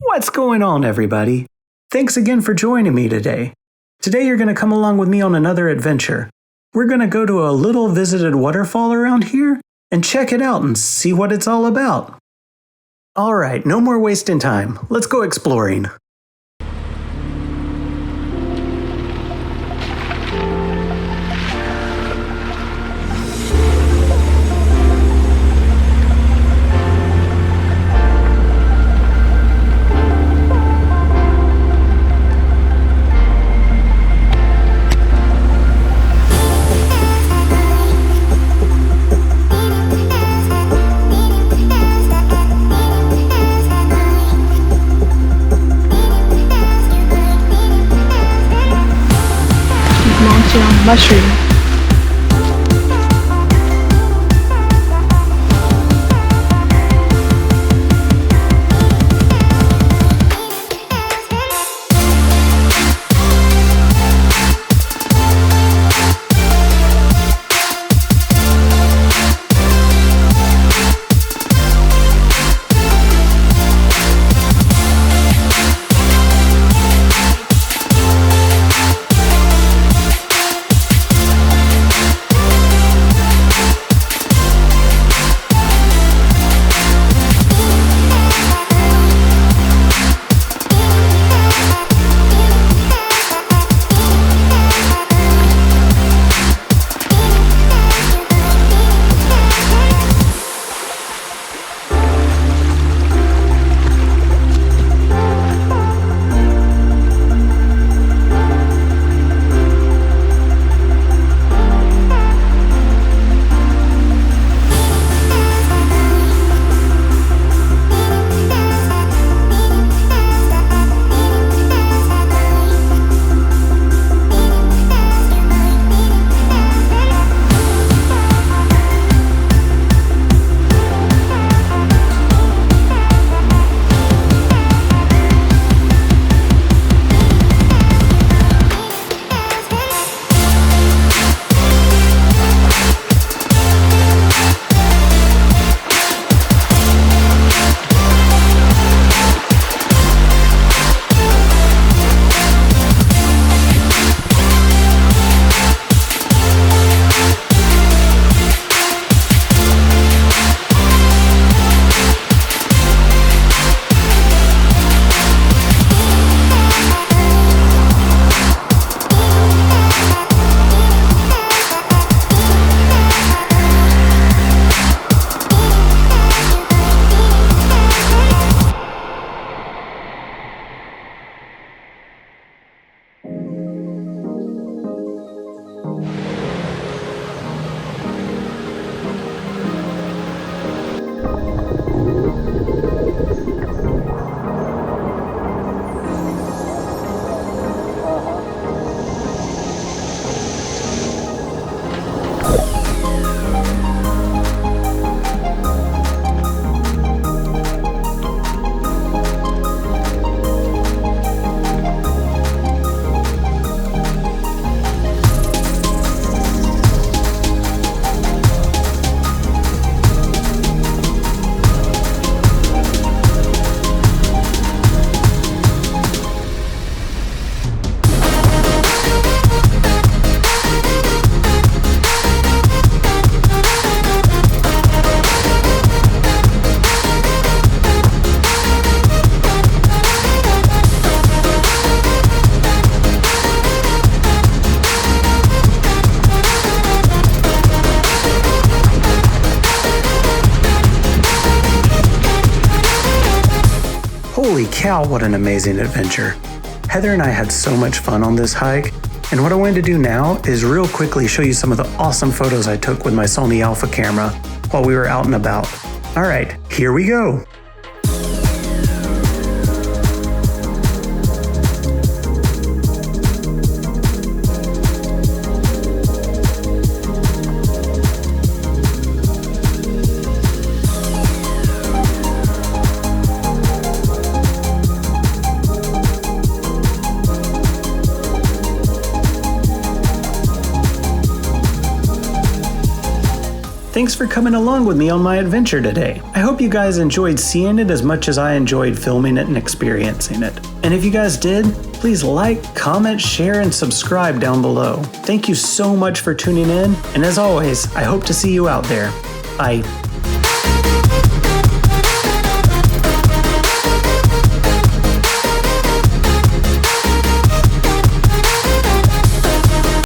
What's going on, everybody? Thanks again for joining me today. Today you're going to come along with me on another adventure. We're going to go to a little visited waterfall around here and check it out and see what it's all about. Alright, no more wasting time. Let's go exploring. Mushroom. Holy cow, what an amazing adventure. Heather and I had so much fun on this hike, and what I wanted to do now is real quickly show you some of the awesome photos I took with my Sony Alpha camera while we were out and about. Alright, here we go! Thanks for coming along with me on my adventure today. I hope you guys enjoyed seeing it as much as I enjoyed filming it and experiencing it. And if you guys did, please like, comment, share, and subscribe down below. Thank you so much for tuning in, and as always, I hope to see you out there. Bye.